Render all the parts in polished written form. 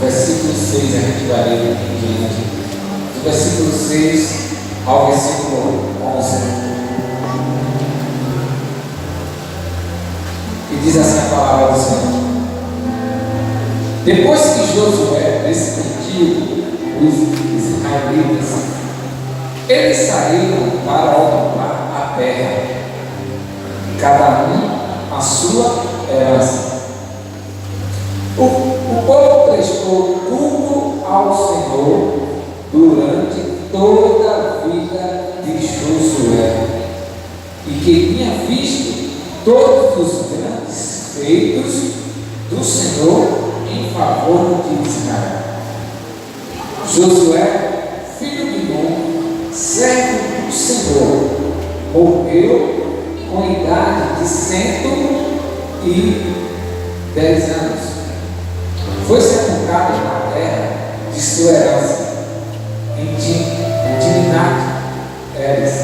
versículo 6 a gente vai ler aqui em diante. Do versículo 6 ao versículo 11. E diz assim a palavra do Senhor: Depois que Josué despediu os israelitas, eles saíram para ocupar a terra, cada um a sua herança. O povo prestou culto ao Senhor durante toda a vida de Josué, e que tinha visto todos os grandes feitos do Senhor em favor de Israel. Josué, filho de Nun, servo do Senhor, morreu com idade de 110 anos. Foi sepultado na terra de sua herança, em Timnat-Heres,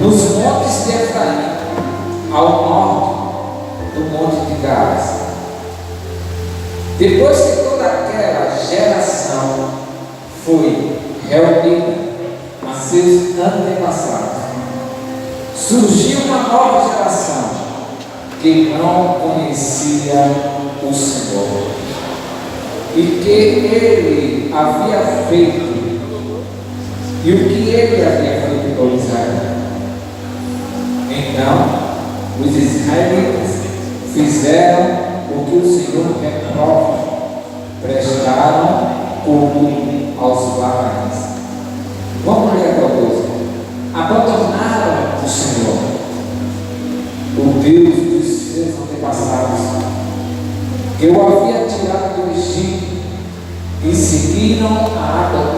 nos montes de Efraim, ao norte do monte de Gades. Depois que toda aquela geração foi reunida a seus antepassados, surgiu uma nova geração que não conhecia o Senhor, e que ele havia feito, e o que ele havia feito por Israel. Então os israelitas fizeram o que o Senhor reprova, prestaram culto aos Baais. Vamos ler até o 12. Abandonaram o Senhor, o Deus dos seus antepassados, que o havia tirado do Egito, e seguiram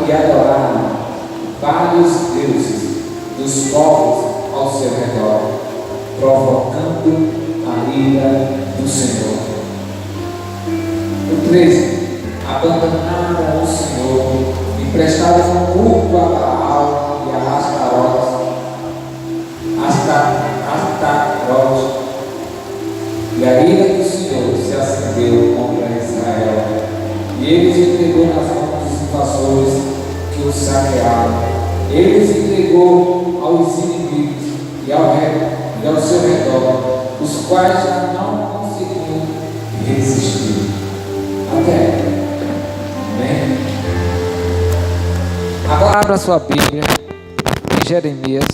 e adoraram vários deuses dos povos ao seu redor, provocando a ira do Senhor. O 13. Abandonaram o Senhor e prestaram culto a Baal e a Astarote, e a ira do Senhor se acendeu contra Israel, e ele os entregou nas mãos dos invasores que os saquearam. Ele os entregou aos inimigos e ao seu redor, os quais já não conseguiam resistir. Até. Amém? Agora abra sua Bíblia em Jeremias.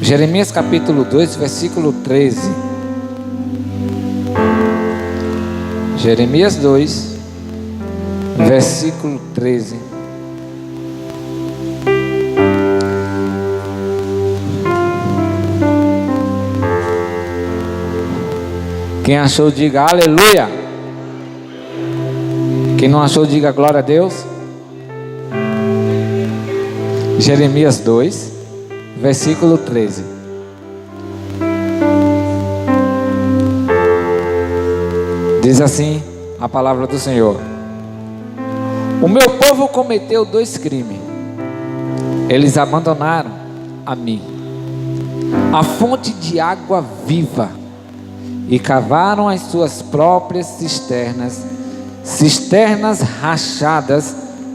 Jeremias capítulo 2, versículo 13. Jeremias 2, versículo 13. Quem achou, diga aleluia. Quem não achou, diga glória a Deus. Jeremias 2, versículo 13. Diz assim a palavra do Senhor: O meu povo cometeu 2 crimes. Eles abandonaram a mim, a fonte de água viva, e cavaram as suas próprias cisternas rachadas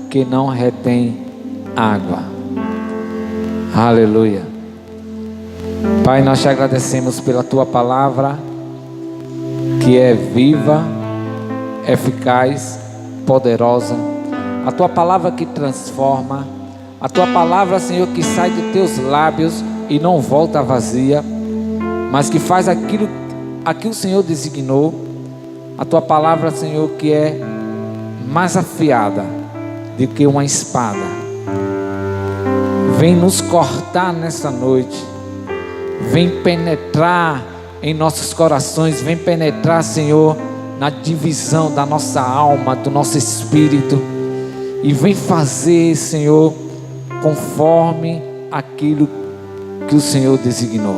que não retêm água. Aleluia. Pai, nós te agradecemos pela tua palavra, que é viva, eficaz, poderosa. A tua palavra que transforma, a tua palavra, Senhor, que sai dos teus lábios e não volta vazia, mas que faz aquilo a que o Senhor designou. A tua palavra, Senhor, que é mais afiada do que uma espada, vem nos cortar nessa noite, vem penetrar em nossos corações, vem penetrar, Senhor, na divisão da nossa alma, do nosso espírito, e vem fazer, Senhor, conforme aquilo que o Senhor designou.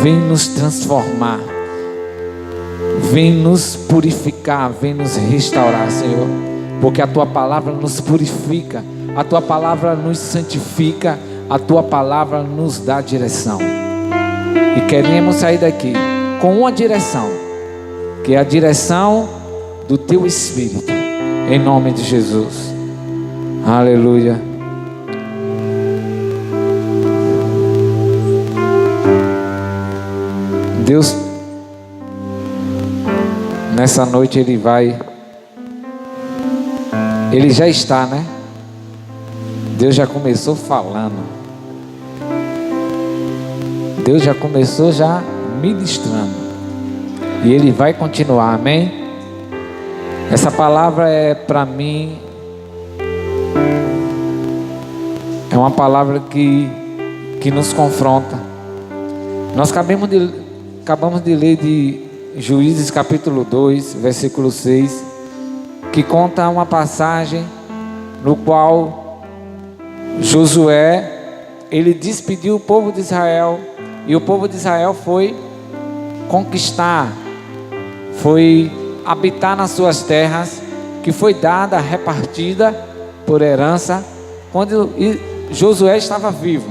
Vem nos transformar, vem nos purificar, vem nos restaurar, Senhor, porque a tua palavra nos purifica, a tua palavra nos santifica, a tua palavra nos dá direção. E queremos sair daqui com uma direção, que é a direção do teu Espírito, em nome de Jesus. Aleluia. Deus, nessa noite Ele já está, né? Deus já começou falando. Deus já começou ministrando. E Ele vai continuar, amém? Essa palavra é para mim, é uma palavra que nos confronta. Nós acabamos de ler de Juízes capítulo 2, versículo 6, que conta uma passagem no qual Josué, ele despediu o povo de Israel, e o povo de Israel foi conquistar, foi habitar nas suas terras, que foi dada, repartida por herança, quando Josué estava vivo.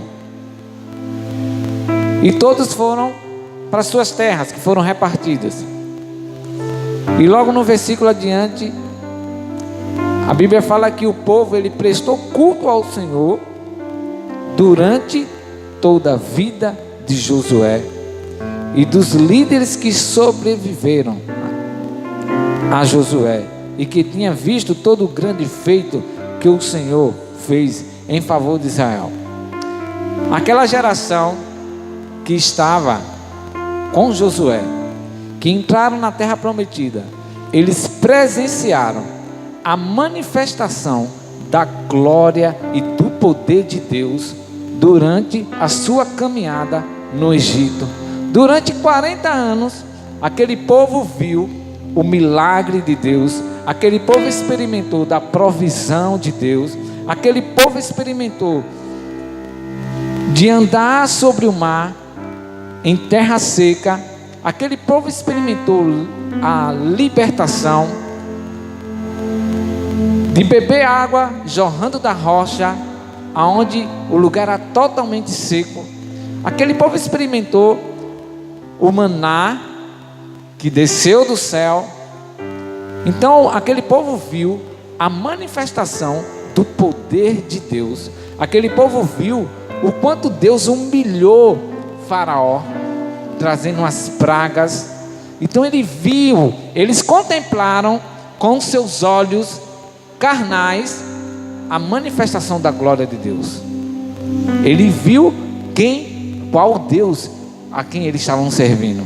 E todos foram para suas terras, que foram repartidas. E logo no versículo adiante, a Bíblia fala que o povo, ele prestou culto ao Senhor durante toda a vida de Josué e dos líderes que sobreviveram a Josué e que tinha visto todo o grande feito que o Senhor fez em favor de Israel. Aquela geração que estava com Josué, que entraram na terra prometida, eles presenciaram a manifestação da glória e do poder de Deus durante a sua caminhada no Egito. Durante 40 anos, aquele povo viu o milagre de Deus, aquele povo experimentou da provisão de Deus, aquele povo experimentou de andar sobre o mar em terra seca, aquele povo experimentou a libertação, de beber água jorrando da rocha, aonde o lugar era totalmente seco. Aquele povo experimentou o maná que desceu do céu. Então aquele povo viu a manifestação do poder de Deus. Aquele povo viu o quanto Deus humilhou Faraó, trazendo as pragas. Então eles contemplaram com seus olhos carnais a manifestação da glória de Deus. Ele viu qual Deus a quem eles estavam servindo,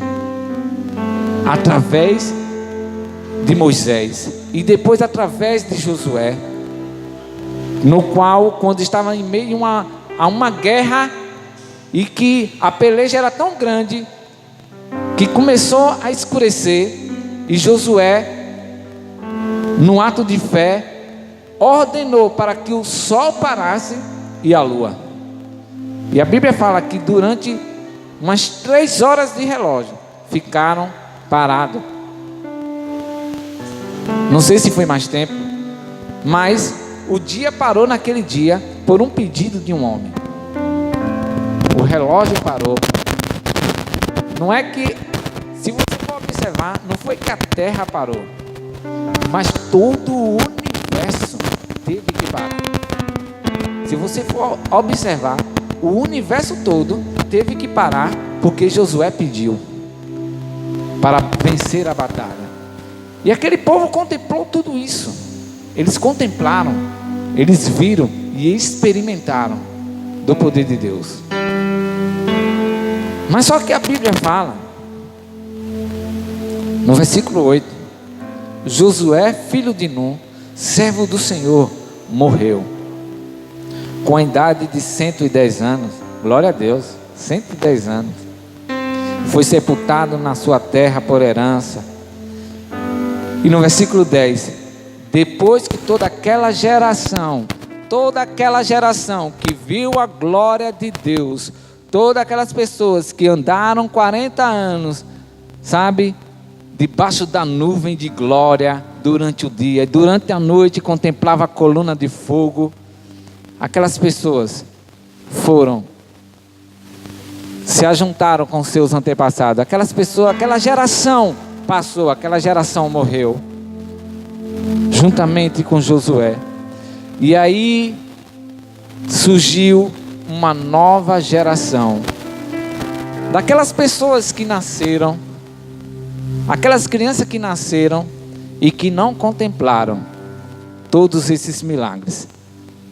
através de Moisés e depois através de Josué, no qual, quando estava em meio a uma guerra, e que a peleja era tão grande que começou a escurecer, e Josué, no ato de fé, ordenou para que o sol parasse e a lua. E a Bíblia fala que durante umas 3 horas de relógio ficaram parados. Não sei se foi mais tempo, mas o dia parou naquele dia por um pedido de um homem. O relógio parou. Não é que, se você for observar, não foi que a terra parou, mas todo o universo teve que parar. Se você for observar, o universo todo teve que parar, porque Josué pediu para vencer a batalha. E aquele povo contemplou tudo isso. Eles contemplaram, eles viram e experimentaram do poder de Deus. Mas só que a Bíblia fala, no versículo 8, Josué, filho de Nun, servo do Senhor, morreu com a idade de 110 anos. Glória a Deus, 110 anos. Foi sepultado na sua terra por herança. E no versículo 10, depois que toda aquela geração que viu a glória de Deus, todas aquelas pessoas que andaram 40 anos, sabe, debaixo da nuvem de glória durante o dia, durante a noite contemplava a coluna de fogo, aquelas pessoas se ajuntaram com seus antepassados. Aquelas pessoas, aquela geração passou, aquela geração morreu, juntamente com Josué. E aí surgiu uma nova geração, daquelas pessoas que nasceram, aquelas crianças que nasceram e que não contemplaram todos esses milagres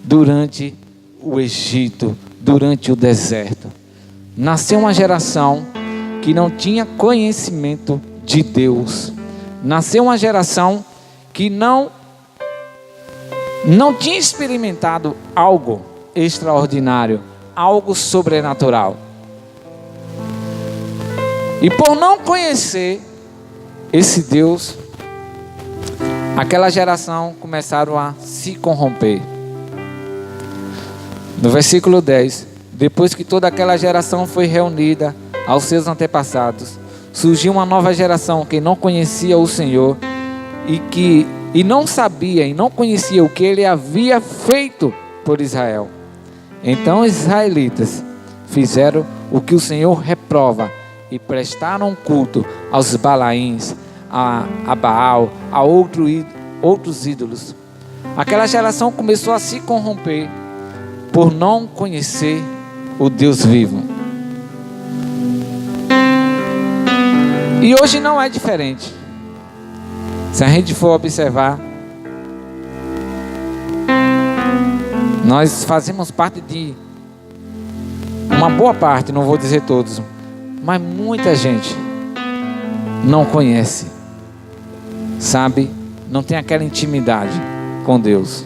durante o Egito, durante o deserto. Nasceu uma geração que não tinha conhecimento de Deus. Nasceu uma geração que não tinha experimentado algo extraordinário, algo sobrenatural. E por não conhecer esse Deus, aquela geração começaram a se corromper. No versículo 10, depois que toda aquela geração foi reunida aos seus antepassados, surgiu uma nova geração que não conhecia o Senhor e não sabia e não conhecia o que Ele havia feito por Israel. Então os israelitas fizeram o que o Senhor reprova e prestaram culto aos Balaíns, a Baal, a outros ídolos. Aquela geração começou a se corromper por não conhecer o Deus vivo. E hoje não é diferente. Se a gente for observar, nós fazemos parte de uma boa parte, não vou dizer todos, mas muita gente não conhece, sabe? Não tem aquela intimidade com Deus.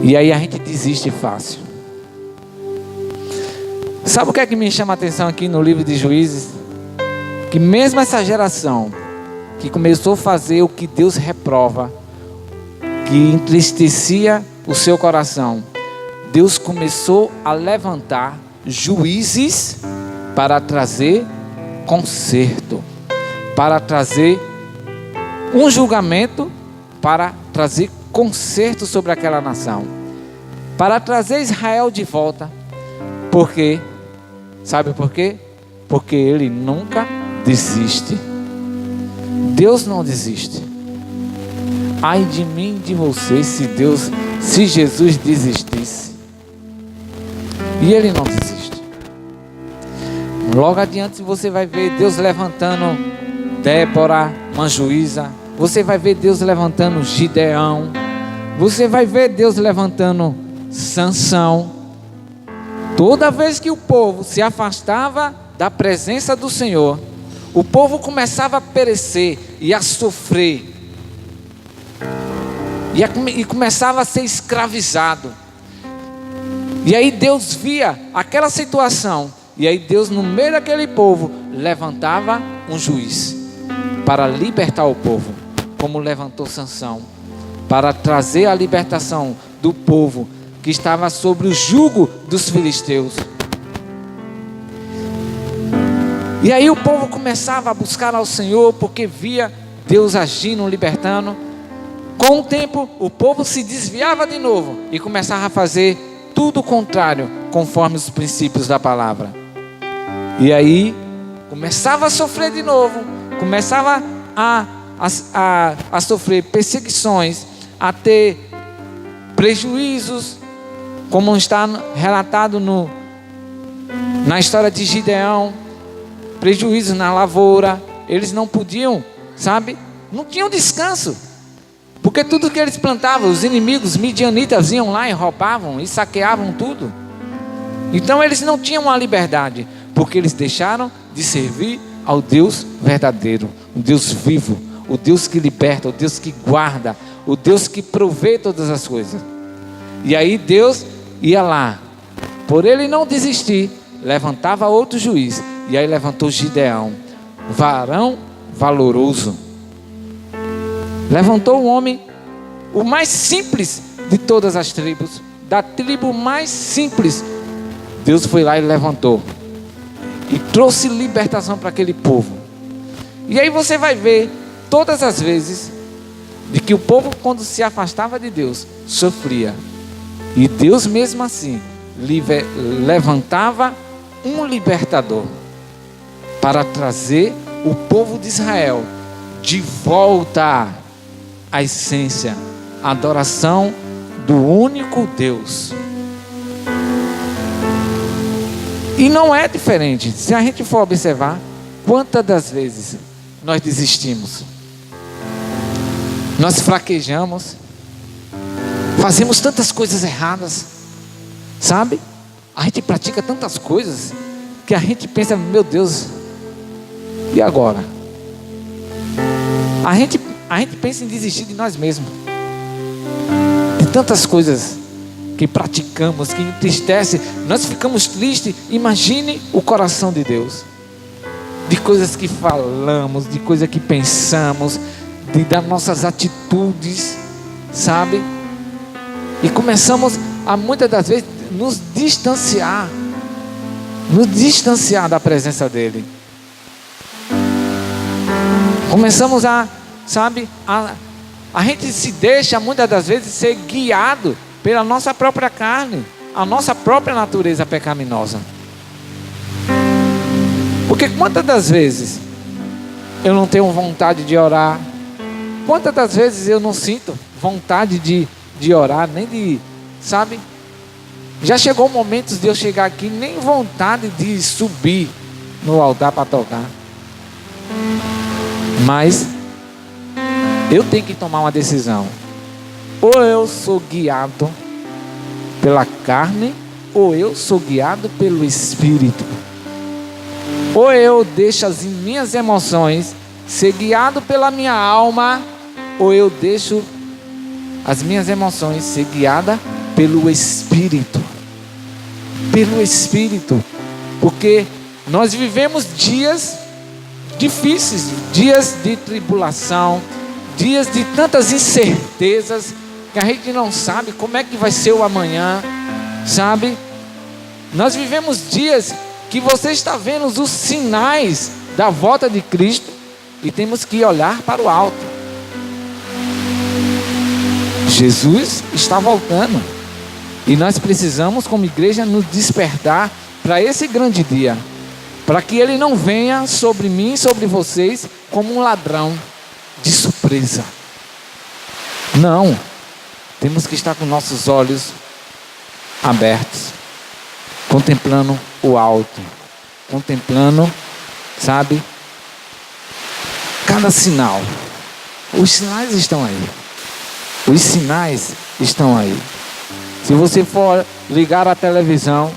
E aí a gente desiste fácil. Sabe o que é que me chama a atenção aqui no livro de Juízes? Que mesmo essa geração que começou a fazer o que Deus reprova, que entristecia o seu coração, Deus começou a levantar juízes para trazer conserto, para trazer um julgamento, para trazer conserto sobre aquela nação, para trazer Israel de volta. Porque, sabe por quê? Porque Ele nunca desiste. Deus não desiste. Ai de mim, de você, se Jesus desistisse. E Ele não desiste. Logo adiante você vai ver Deus levantando Débora, uma juíza. Você vai ver Deus levantando Gideão. Você vai ver Deus levantando Sansão. Toda vez que o povo se afastava da presença do Senhor, o povo começava a perecer e a sofrer. E começava a ser escravizado. E aí Deus via aquela situação. E aí Deus, no meio daquele povo, levantava um juiz para libertar o povo, como levantou Sansão, para trazer a libertação do povo que estava sobre o jugo dos filisteus. E aí o povo começava a buscar ao Senhor, porque via Deus agindo, libertando. Com o tempo, o povo se desviava de novo e começava a fazer tudo o contrário, conforme os princípios da palavra. E aí começava a sofrer de novo, começava a sofrer perseguições, a ter prejuízos, como está relatado na história de Gideão, prejuízos na lavoura. Eles não podiam, sabe? Não tinham descanso, porque tudo que eles plantavam, os inimigos midianitas iam lá e roubavam e saqueavam tudo. Então eles não tinham uma liberdade, porque eles deixaram de servir ao Deus verdadeiro, o Deus vivo, o Deus que liberta, o Deus que guarda, o Deus que provê todas as coisas. E aí Deus ia lá, por ele não desistir, levantava outro juiz. E aí levantou Gideão, varão valoroso. Levantou um homem, o mais simples de todas as tribos, da tribo mais simples. Deus foi lá e levantou e trouxe libertação para aquele povo. E aí você vai ver todas as vezes de que o povo, quando se afastava de Deus, sofria. E Deus mesmo assim levantava um libertador para trazer o povo de Israel de volta à essência, à adoração do único Deus. E não é diferente. Se a gente for observar, quantas das vezes nós desistimos, nós fraquejamos, fazemos tantas coisas erradas, sabe? A gente pratica tantas coisas que a gente pensa, meu Deus, e agora? A gente pensa em desistir de nós mesmos, de tantas coisas que praticamos, que entristece, nós ficamos tristes. Imagine o coração de Deus, de coisas que falamos, de coisas que pensamos, das nossas atitudes, sabe? E começamos a muitas das vezes nos distanciar da presença dele. Começamos a gente se deixa muitas das vezes ser guiado pela nossa própria carne, a nossa própria natureza pecaminosa. Porque quantas das vezes eu não tenho vontade de orar? Quantas das vezes eu não sinto vontade de orar, nem de, sabe? Já chegou momentos de eu chegar aqui, nem vontade de subir no altar para tocar. Mas eu tenho que tomar uma decisão. Ou eu sou guiado pela carne, ou eu sou guiado pelo Espírito. Ou eu deixo as minhas emoções ser guiado pela minha alma, ou eu deixo as minhas emoções ser guiadas pelo Espírito. Pelo Espírito. Porque nós vivemos dias difíceis, dias de tribulação, dias de tantas incertezas, que a gente não sabe como é que vai ser o amanhã, sabe? Nós vivemos dias que você está vendo os sinais da volta de Cristo, e temos que olhar para o alto. Jesus está voltando, e nós precisamos como igreja nos despertar para esse grande dia, para que ele não venha sobre mim e sobre vocês como um ladrão de surpresa. Não, temos que estar com nossos olhos abertos, contemplando o alto, contemplando, sabe, cada sinal. Os sinais estão aí. Os sinais estão aí. Se você for ligar a televisão,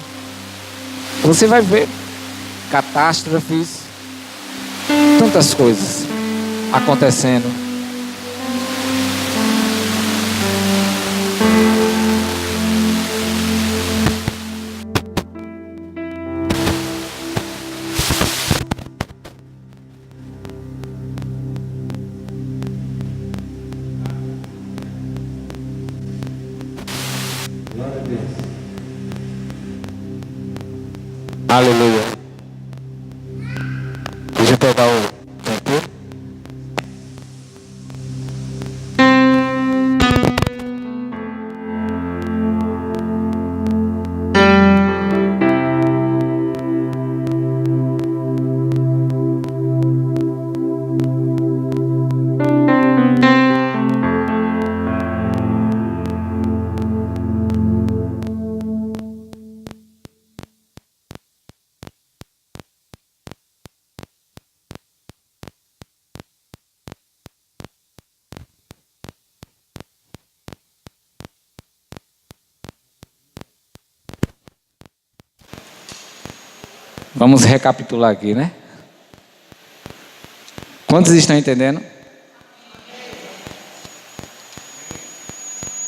você vai ver catástrofes, tantas coisas acontecendo. Aleluia. Deixa eu pegar o tempo. Vamos recapitular aqui, né? Quantos estão entendendo?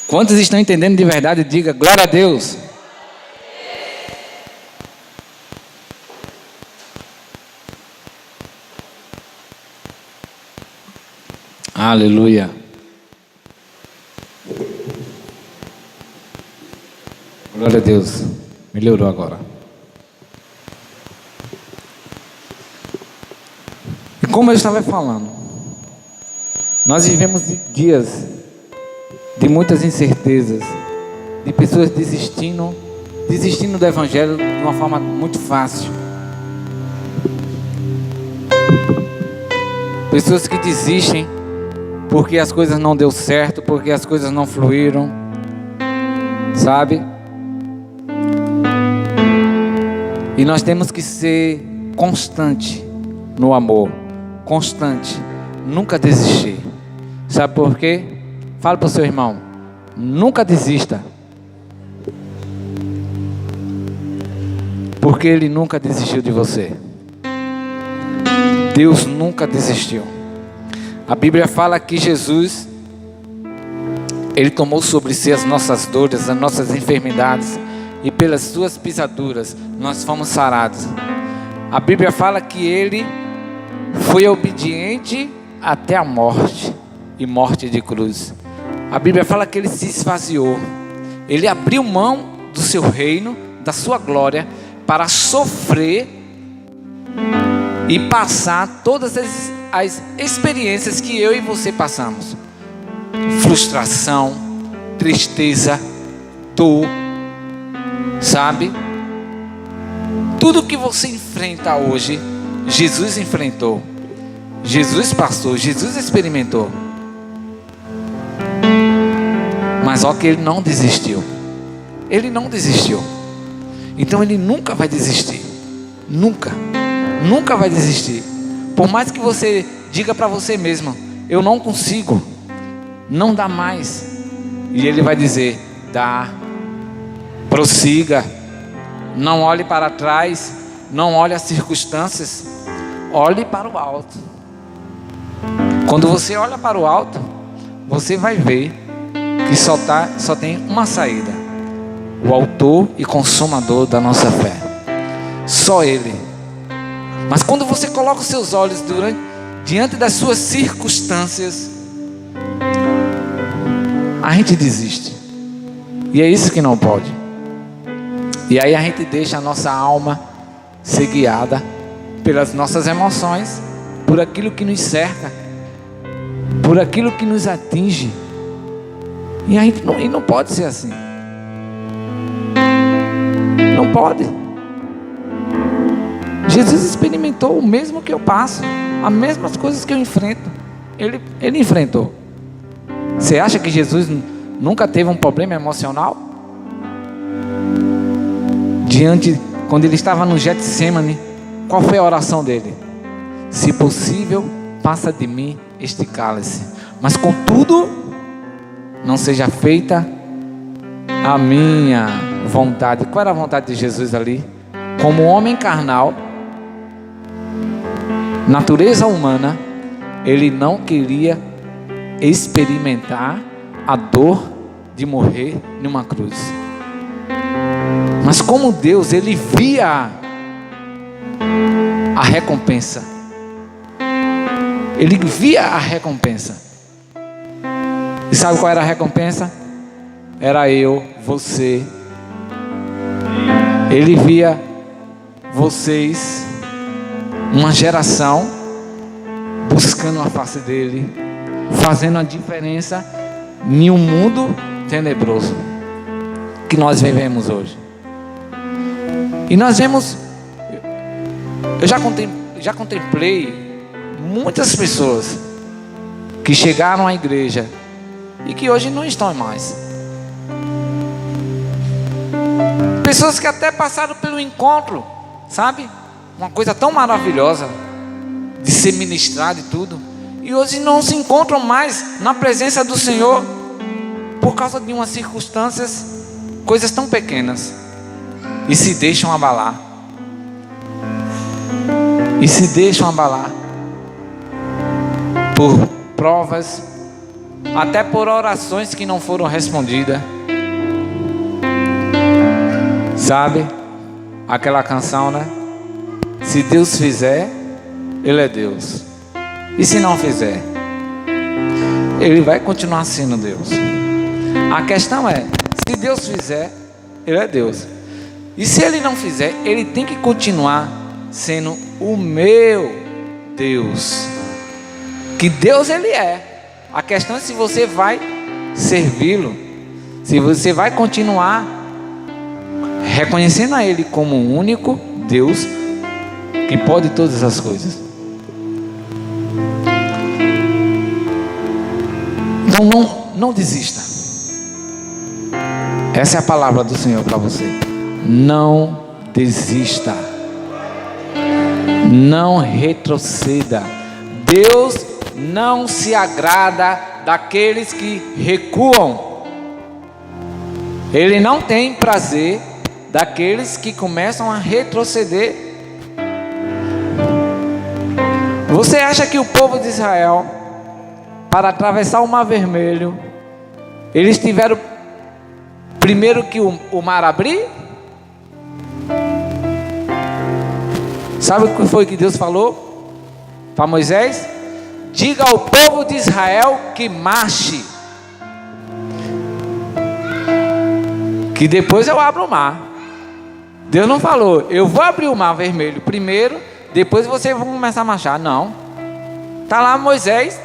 Quantos estão entendendo de verdade? Diga glória a Deus. Aleluia. Glória a Deus. Melhorou agora. Como eu estava falando, nós vivemos dias de muitas incertezas, de pessoas desistindo desistindo do Evangelho de uma forma muito fácil. Pessoas que desistem porque as coisas não deu certo, porque as coisas não fluíram, sabe? E nós temos que ser constante no amor, constante, nunca desistir. Sabe por quê? Fala para o seu irmão, nunca desista, porque Ele nunca desistiu de você. Deus nunca desistiu. A Bíblia fala que Jesus, Ele tomou sobre si as nossas dores, as nossas enfermidades, e pelas suas pisaduras nós fomos sarados. A Bíblia fala que Ele foi obediente até a morte, e morte de cruz. A Bíblia fala que Ele se esvaziou, Ele abriu mão do seu reino, da sua glória, para sofrer e passar todas as experiências que eu e você passamos. Frustração, tristeza, dor, sabe? Tudo que você enfrenta hoje, Jesus enfrentou, Jesus passou, Jesus experimentou. Mas ó que Ele não desistiu. Ele não desistiu. Então Ele nunca vai desistir. Nunca. Nunca vai desistir. Por mais que você diga para você mesmo, eu não consigo, não dá mais, e Ele vai dizer, dá. Prossiga. Não olhe para trás. Não olhe as circunstâncias. Olhe para o alto. Quando você olha para o alto, você vai ver que só tem uma saída: o autor e consumador da nossa fé. Só Ele. Mas quando você coloca os seus olhos diante das suas circunstâncias, a gente desiste. E é isso que não pode. E aí a gente deixa a nossa alma ser guiada pelas nossas emoções, por aquilo que nos cerca, por aquilo que nos atinge. E a gente não pode ser assim. Não pode. Jesus experimentou o mesmo que eu passo, as mesmas coisas que eu enfrento. Ele enfrentou. Você acha que Jesus nunca teve um problema emocional? Quando ele estava no Getsemane, qual foi a oração dele? Se possível, passa de mim este cálice, mas contudo, não seja feita a minha vontade. Qual era a vontade de Jesus ali? Como homem carnal, natureza humana, Ele não queria experimentar a dor de morrer numa cruz. Mas como Deus, Ele via a recompensa. Ele via a recompensa. E sabe qual era a recompensa? Era eu, você. Ele via vocês, uma geração buscando a face dele, fazendo a diferença em um mundo tenebroso que nós vivemos hoje. E nós vemos, eu já contemplei muitas pessoas que chegaram à igreja e que hoje não estão mais. Pessoas que até passaram pelo encontro, sabe? Uma coisa tão maravilhosa de ser ministrado e tudo, e hoje não se encontram mais na presença do Senhor por causa de umas circunstâncias, coisas tão pequenas, e se deixam abalar. E se deixam abalar por provas, até por orações que não foram respondidas. Sabe aquela canção, né? Se Deus fizer, Ele é Deus. E se não fizer, Ele vai continuar sendo Deus. A questão é, se Deus fizer, Ele é Deus. E se Ele não fizer, Ele tem que continuar sendo o meu Deus. Que Deus Ele é. A questão é se você vai servi-lo, se você vai continuar reconhecendo a Ele como o único Deus que pode todas as coisas. Então não desista. Essa é a palavra do Senhor para você. Não desista. Não retroceda. Deus não se agrada daqueles que recuam. Ele não tem prazer daqueles que começam a retroceder. Você acha que o povo de Israel, para atravessar o Mar Vermelho, eles tiveram primeiro que o mar abrir? Sabe o que foi que Deus falou para Moisés? Diga ao povo de Israel que marche, que depois eu abro o mar. Deus não falou, eu vou abrir o Mar Vermelho primeiro, depois vocês vão começar a marchar. Não. Está lá Moisés,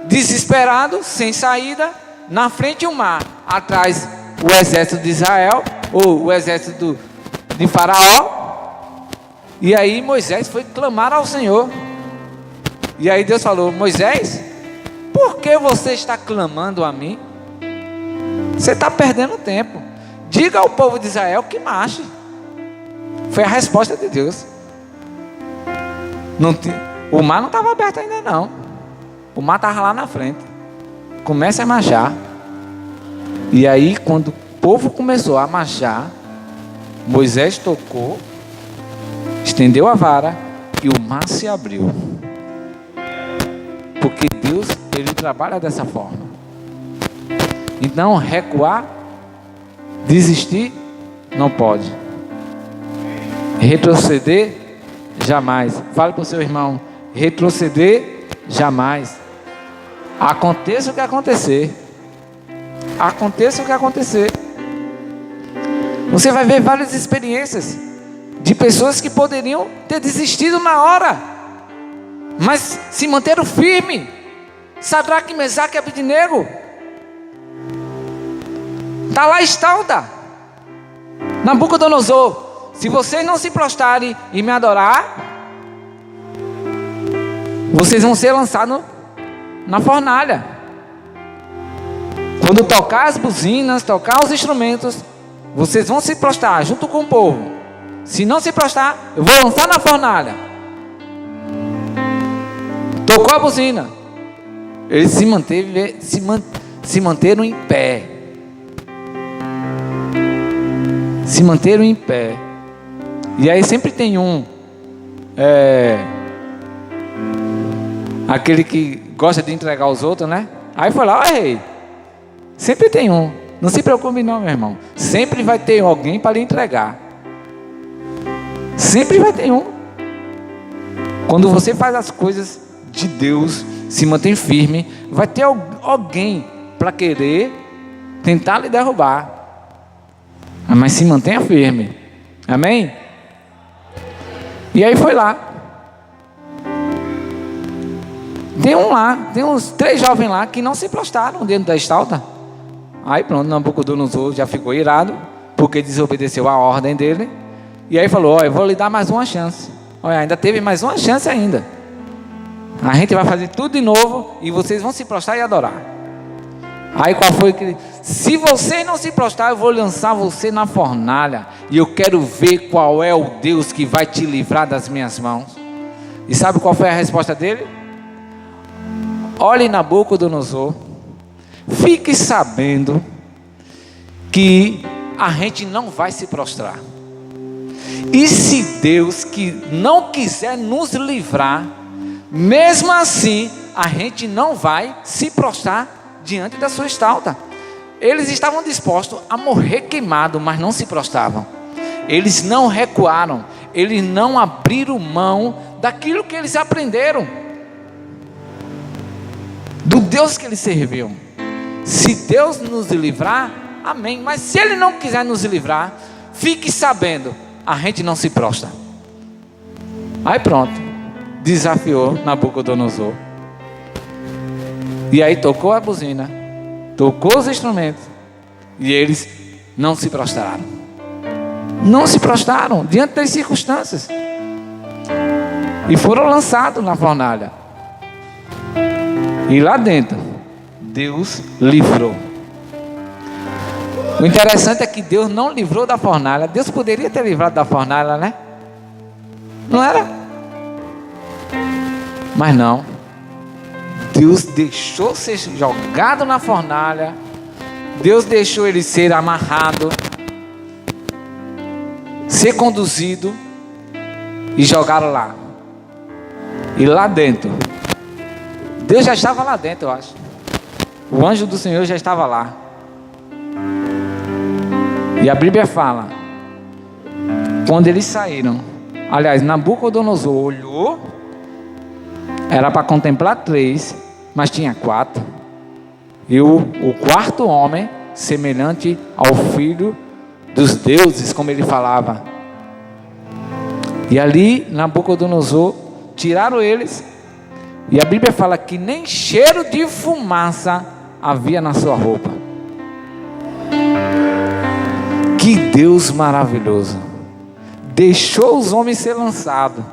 desesperado, sem saída, na frente o mar, atrás o exército de Israel, ou o exército de Faraó. E aí Moisés foi clamar ao Senhor. E aí Deus falou: Moisés, por que você está clamando a mim? Você está perdendo tempo. Diga ao povo de Israel que marche. Foi a resposta de Deus. O mar não estava aberto ainda não. O mar estava lá na frente. Comece a marchar. E aí quando o povo começou a marchar, Moisés tocou, estendeu a vara e o mar se abriu. Porque Deus, Ele trabalha dessa forma. Então recuar, desistir, não pode. Retroceder, jamais. Fale para o seu irmão: retroceder, jamais. Aconteça o que acontecer. Aconteça o que acontecer. Você vai ver várias experiências de pessoas que poderiam ter desistido na hora, mas se manteram firmes. Sadraque, Mesaque e Abednego. Está lá Estalda, Nabucodonosor: se vocês não se prostrarem e me adorar, vocês vão ser lançados na fornalha. Quando tocar as buzinas, tocar os instrumentos, vocês vão se prostrar junto com o povo. Se não se prostrar, eu vou lançar na fornalha. Tocou a buzina, eles se manteram em pé. Se manteram em pé. E aí sempre tem aquele que gosta de entregar os outros, né? Aí foi lá: ó rei, sempre tem um. Não se preocupe não, meu irmão. Sempre vai ter alguém para lhe entregar. Sempre vai ter um. Quando você faz as coisas de Deus, se mantém firme, vai ter alguém para querer tentar lhe derrubar. Mas se mantenha firme. Amém? E aí foi lá. Tem uns 3 jovens lá que não se prostraram dentro da estalta. Aí pronto, Nabucodonosor já ficou irado, porque desobedeceu a ordem dele. E aí falou: ó, eu vou lhe dar mais uma chance. Olha, ainda teve mais uma chance ainda. A gente vai fazer tudo de novo e vocês vão se prostrar e adorar. Aí qual foi que... Se você não se prostrar, eu vou lançar você na fornalha. E eu quero ver qual é o Deus que vai te livrar das minhas mãos. E sabe qual foi a resposta dele? Olhe, Nabucodonosor, fique sabendo que a gente não vai se prostrar. E se Deus que não quiser nos livrar, mesmo assim a gente não vai se prostrar diante da sua estalta. Eles estavam dispostos a morrer queimados, mas não se prostravam. Eles não recuaram. Eles não abriram mão daquilo que eles aprenderam, do Deus que eles serviam. Se Deus nos livrar, amém. Mas se Ele não quiser nos livrar, fique sabendo, a gente não se prostra. Aí pronto, desafiou Nabucodonosor. E aí tocou a buzina, tocou os instrumentos, e eles não se prostraram. não se prostraram diante das circunstâncias e foram lançados na fornalha. E lá dentro, Deus livrou. O interessante é que Deus não livrou da fornalha. Deus poderia ter livrado da fornalha, né? Não era? Mas não. Deus deixou ser jogado na fornalha. Deus deixou ele ser amarrado, ser conduzido e jogaram lá. E lá dentro, Deus já estava lá dentro, eu acho. O anjo do Senhor já estava lá. E a Bíblia fala, quando eles saíram, aliás, Nabucodonosor olhou, era para contemplar 3, mas tinha 4. E o quarto homem, semelhante ao filho dos deuses, como ele falava. E ali, Nabucodonosor, tiraram eles. E a Bíblia fala que nem cheiro de fumaça havia na sua roupa. Que Deus maravilhoso. Deixou os homens ser lançados.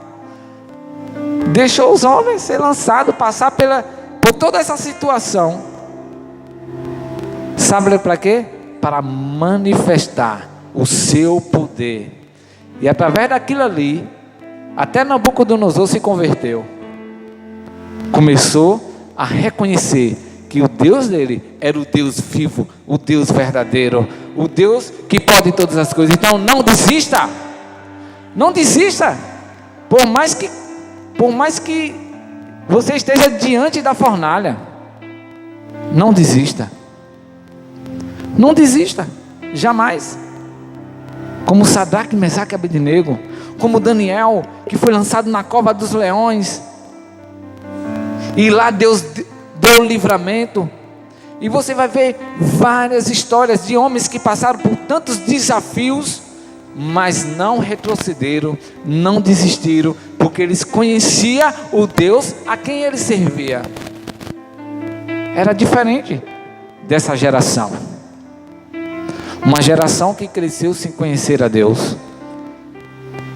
Deixou os homens ser lançados, passar por toda essa situação. Sabe para quê? Para manifestar o seu poder. E através daquilo ali, até Nabucodonosor se converteu. Começou a reconhecer que o Deus dele era o Deus vivo, o Deus verdadeiro, o Deus que pode todas as coisas. Então não desista. Não desista. Por mais que você esteja diante da fornalha, não desista. Não desista, jamais. Como Sadraque, Mesaque e Abednego, como Daniel, que foi lançado na cova dos leões, e lá Deus deu livramento. E você vai ver várias histórias de homens que passaram por tantos desafios, mas não retrocederam, não desistiram, porque eles conheciam o Deus a quem eles serviam. Era diferente dessa geração. Uma geração que cresceu sem conhecer a Deus.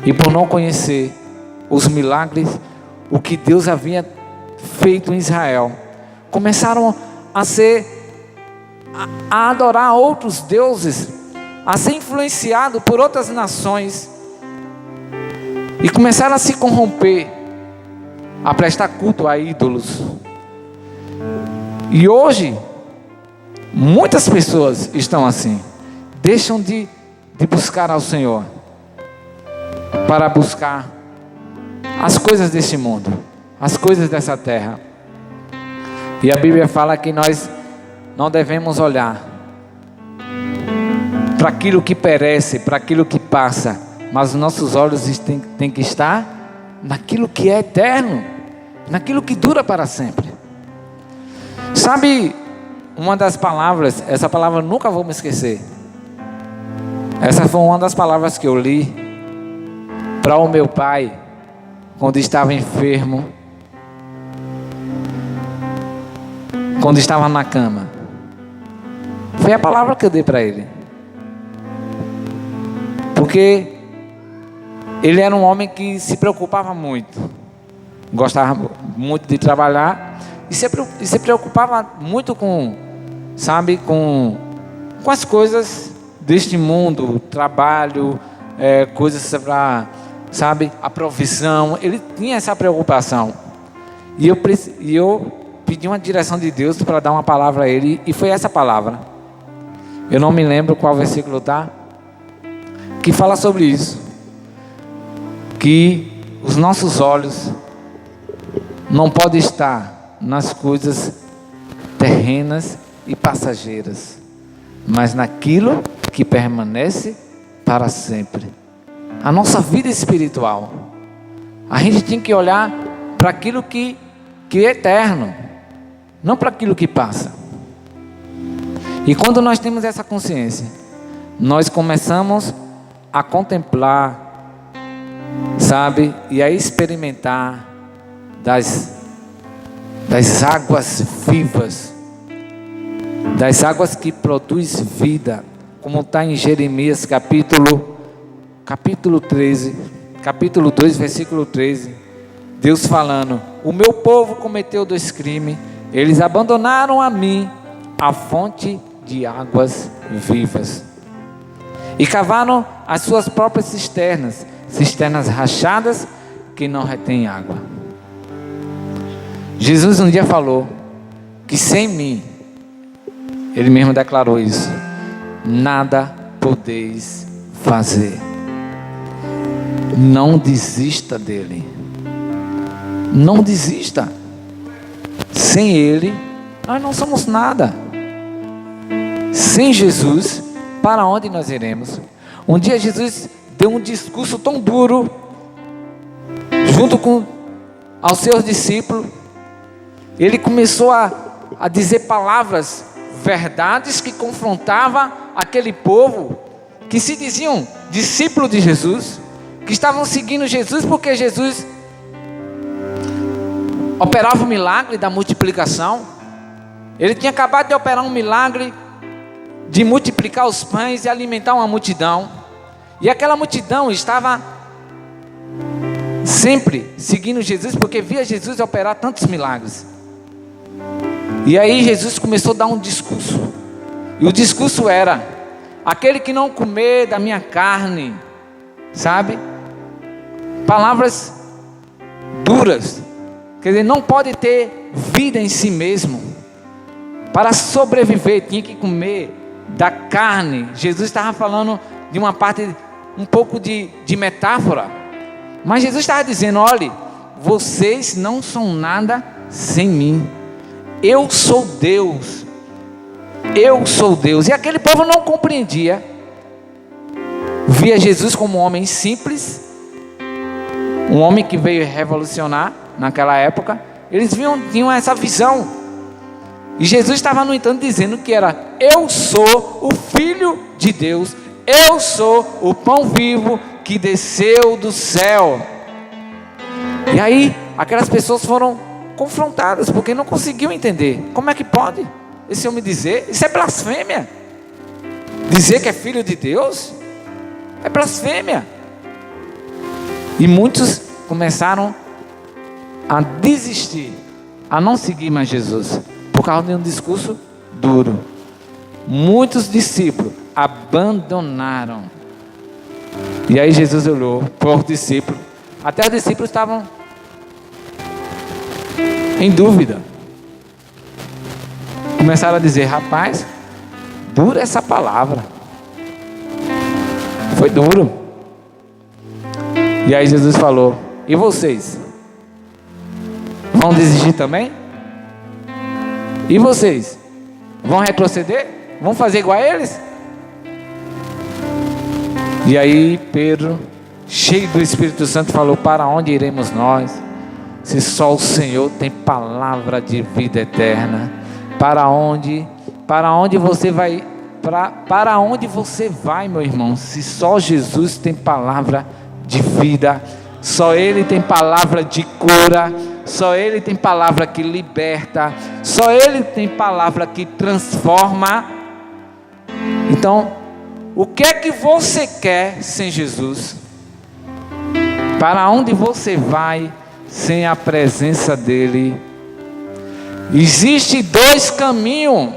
E por não conhecer os milagres, o que Deus havia feito em Israel, começaram a adorar outros deuses, a ser influenciado por outras nações, e começaram a se corromper, a prestar culto a ídolos. E hoje, muitas pessoas estão assim. Deixam de buscar ao Senhor para buscar as coisas deste mundo, as coisas dessa terra. E a Bíblia fala que nós não devemos olhar para aquilo que perece, para aquilo que passa, mas os nossos olhos têm que estar naquilo que é eterno, naquilo que dura para sempre. Sabe, uma das palavras, essa palavra eu nunca vou me esquecer. Essa foi uma das palavras que eu li para o meu pai, quando estava enfermo, quando estava na cama. Foi a palavra que eu dei para ele. Porque ele era um homem que se preocupava muito, gostava muito de trabalhar e se preocupava muito com as coisas deste mundo, trabalho, coisas para, a provisão. Ele tinha essa preocupação. E eu pedi uma direção de Deus para dar uma palavra a ele, e foi essa palavra. Eu não me lembro qual versículo está, que fala sobre isso. Que os nossos olhos não podem estar nas coisas terrenas e passageiras, mas naquilo que permanece para sempre. A nossa vida espiritual, a gente tem que olhar para aquilo que é eterno, não para aquilo que passa. E quando nós temos essa consciência, nós começamos a contemplar, e a experimentar das águas vivas, das águas que produzem vida, como está em Jeremias capítulo capítulo 2, versículo 13. Deus falando: o meu povo cometeu 2 crimes. Eles abandonaram a mim, a fonte de águas vivas, e cavaram as suas próprias cisternas rachadas que não retêm água. Jesus um dia falou que sem mim, Ele mesmo declarou isso, nada podeis fazer. Não desista dele. Não desista. Sem Ele, nós não somos nada. Sem Jesus, para onde nós iremos? Um dia Jesus deu um discurso tão duro, junto com aos seus discípulos. Ele começou a dizer palavras, verdades que confrontavam aquele povo que se diziam discípulos de Jesus, que estavam seguindo Jesus porque Jesus operava o milagre da multiplicação. Ele tinha acabado de operar um milagre de multiplicar os pães e alimentar uma multidão, e aquela multidão estava sempre seguindo Jesus, porque via Jesus operar tantos milagres. E aí Jesus começou a dar um discurso, e o discurso era: aquele que não comer da minha carne, sabe, palavras duras, quer dizer, não pode ter vida em si mesmo. Para sobreviver tinha que comer da carne. Jesus estava falando de uma parte, um pouco de metáfora, mas Jesus estava dizendo: olhe, vocês não são nada sem mim. Eu sou Deus. Eu sou Deus. E aquele povo não compreendia. Via Jesus como um homem simples, um homem que veio revolucionar naquela época. Eles tinham essa visão. E Jesus estava, no entanto, dizendo que era: eu sou o Filho de Deus. Eu sou o pão vivo que desceu do céu. E aí, aquelas pessoas foram confrontadas, porque não conseguiam entender. Como é que pode esse homem dizer? Isso é blasfêmia. Dizer que é filho de Deus é blasfêmia. E muitos começaram a desistir, a não seguir mais Jesus, por causa de um discurso duro. Muitos discípulos abandonaram. E aí Jesus olhou para os discípulos. Até os discípulos estavam em dúvida. Começaram a dizer: rapaz, dura essa palavra. Foi duro. E aí Jesus falou: e vocês? Vão desistir também? E vocês? Vão retroceder? Vão fazer igual a eles? E aí Pedro, cheio do Espírito Santo, falou: para onde iremos nós, se só o Senhor tem palavra de vida eterna? Para onde você vai? Para onde você vai, meu irmão, se só Jesus tem palavra de vida? Só Ele tem palavra de cura, só Ele tem palavra que liberta, só Ele tem palavra que transforma. Então, o que é que você quer sem Jesus? Para onde você vai sem a presença dEle? Existe 2 caminhos,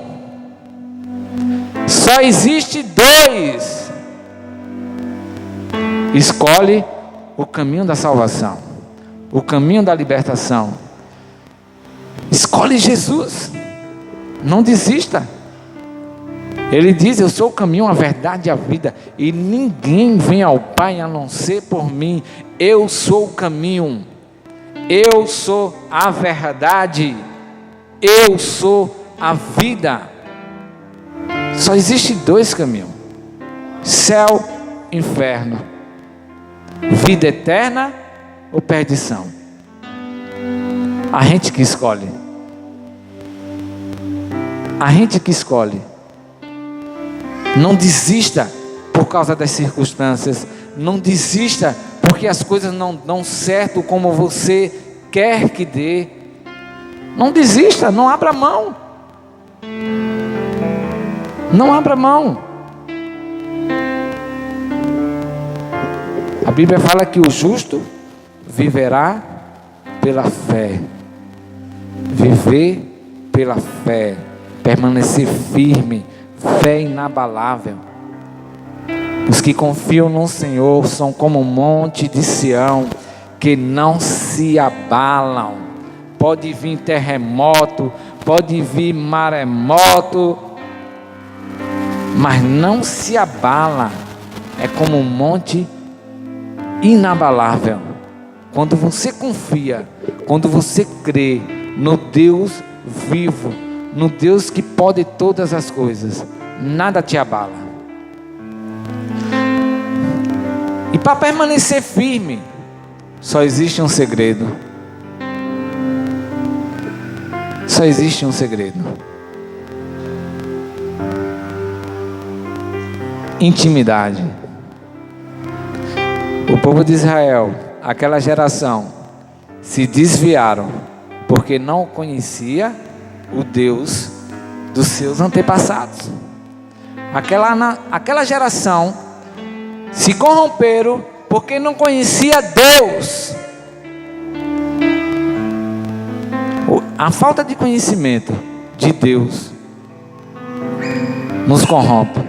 só existe 2. Escolhe o caminho da salvação, o caminho da libertação. Escolhe Jesus. Não desista. Ele diz: eu sou o caminho, a verdade e a vida, e ninguém vem ao Pai a não ser por mim. Eu sou o caminho, eu sou a verdade, eu sou a vida. Só existe 2 caminhos: céu, inferno, vida eterna ou perdição. A gente que escolhe. A gente que escolhe. Não desista por causa das circunstâncias. Não desista porque as coisas não dão certo como você quer que dê. Não desista, não abra mão. Não abra mão. Bíblia fala que o justo viverá pela fé. Viver pela fé, permanecer firme, fé inabalável. Os que confiam no Senhor são como um monte de Sião, que não se abalam. Pode vir terremoto, pode vir maremoto, mas não se abala. É como um monte inabalável. Quando você confia, quando você crê no Deus vivo, no Deus que pode todas as coisas, nada te abala. E para permanecer firme, só existe um segredo. Só existe um segredo: intimidade. O povo de Israel, aquela geração, se desviaram porque não conhecia o Deus dos seus antepassados. Aquela geração se corromperam porque não conhecia Deus. A falta de conhecimento de Deus nos corrompe.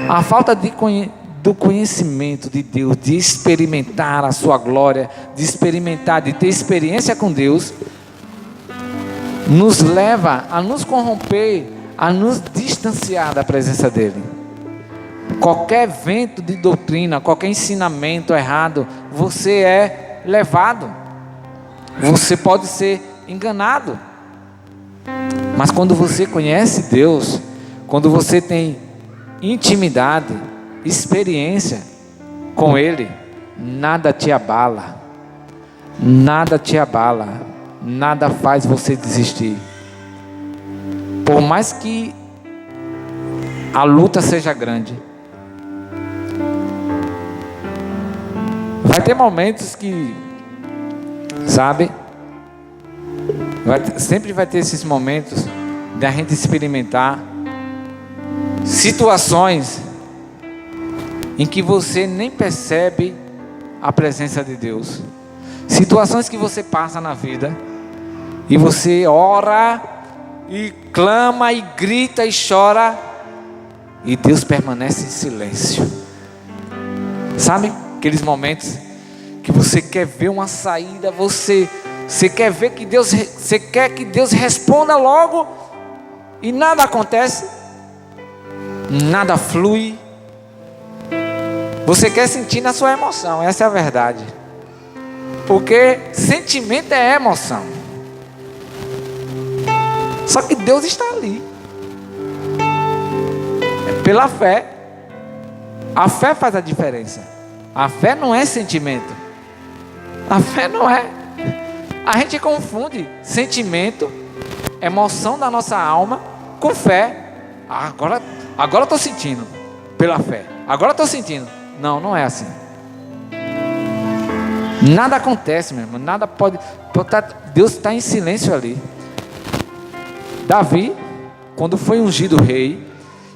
A falta do conhecimento de Deus, de experimentar a sua glória, de experimentar, de ter experiência com Deus, nos leva a nos corromper, a nos distanciar da presença dEle. Qualquer vento de doutrina, qualquer ensinamento errado, você é levado. Você pode ser enganado. Mas quando você conhece Deus, quando você tem intimidade, experiência com Ele, nada te abala. Nada te abala. Nada faz você desistir. Por mais que a luta seja grande, vai ter momentos que, sabe, sempre vai ter esses momentos de a gente experimentar situações em que você nem percebe a presença de Deus. Situações que você passa na vida e você ora e clama e grita e chora e Deus permanece em silêncio. Sabe aqueles momentos que você quer ver uma saída, você quer ver que Deus, você quer que Deus responda logo e nada acontece, nada flui. Você quer sentir na sua emoção, essa é a verdade. Porque sentimento é emoção. Só que Deus está ali. É pela fé. A fé faz a diferença. A fé não é sentimento. A fé não é. A gente confunde sentimento, emoção da nossa alma com fé. Agora eu estou sentindo pela fé. Agora eu estou sentindo. Não, não é assim. Nada acontece, meu irmão. Nada pode. Deus está em silêncio ali. Davi, quando foi ungido rei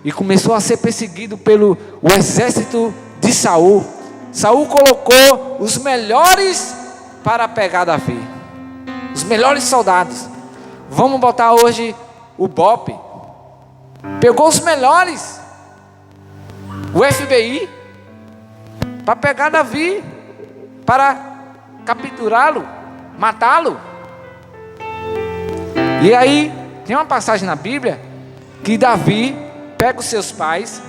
e começou a ser perseguido pelo exército de Saul, Saul colocou os melhores para pegar Davi. Os melhores soldados. Vamos botar hoje o BOPE. Pegou os melhores. O FBI. Para pegar Davi. Para capturá-lo. Matá-lo. E aí, tem uma passagem na Bíblia que Davi pega os seus pais,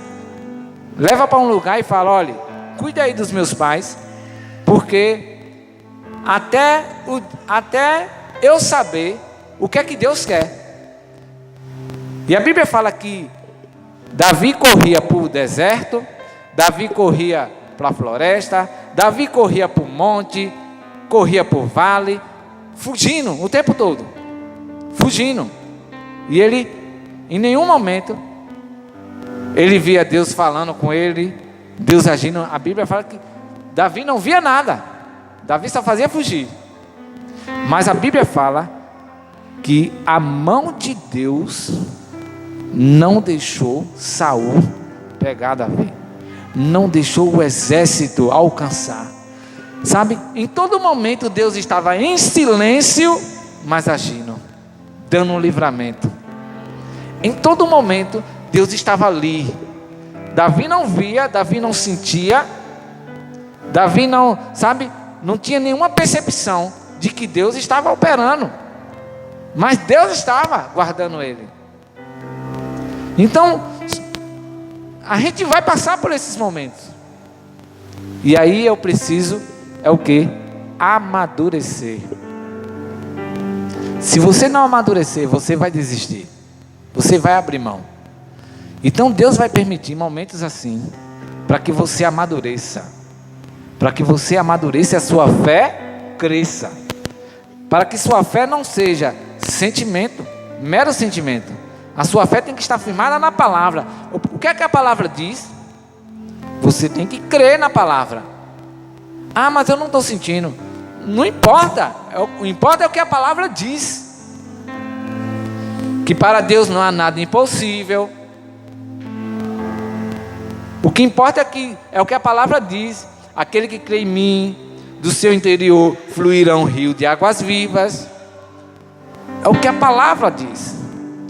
leva para um lugar e fala: olha, cuida aí dos meus pais, porque até eu saber o que é que Deus quer. E a Bíblia fala que Davi corria para o deserto, Davi corria para a floresta, Davi corria para o monte, corria para o vale, fugindo o tempo todo, fugindo. E ele, em nenhum momento, ele via Deus falando com ele, Deus agindo. A Bíblia fala que Davi não via nada, Davi só fazia fugir. Mas a Bíblia fala que a mão de Deus não deixou Saul pegar Davi. não deixou o exército alcançar. Sabe, em todo momento Deus estava em silêncio, mas agindo, dando um livramento. Em todo momento Deus estava ali. Davi não via, Davi não sentia, Davi não, sabe, não tinha nenhuma percepção de que Deus estava operando, mas Deus estava guardando ele. Então, a gente vai passar por esses momentos, e aí eu preciso, é o que? Amadurecer. Se você não amadurecer, você vai desistir, você vai abrir mão. Então Deus vai permitir momentos assim, para que você amadureça, para que você amadureça, a sua fé cresça, para que sua fé não seja sentimento, mero sentimento. A sua fé tem que estar firmada na palavra. O que é que a palavra diz? Você tem que crer na palavra. Ah, mas eu não estou sentindo. Não importa, o importa é o que a palavra diz, que para Deus não há nada impossível. O que importa é o que a palavra diz: aquele que crê em mim, do seu interior fluirão rio de águas vivas. É o que a palavra diz.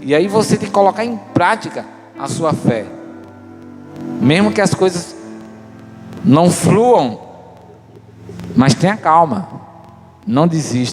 E aí você tem que colocar em prática a sua fé, mesmo que as coisas não fluam, mas tenha calma, não desista.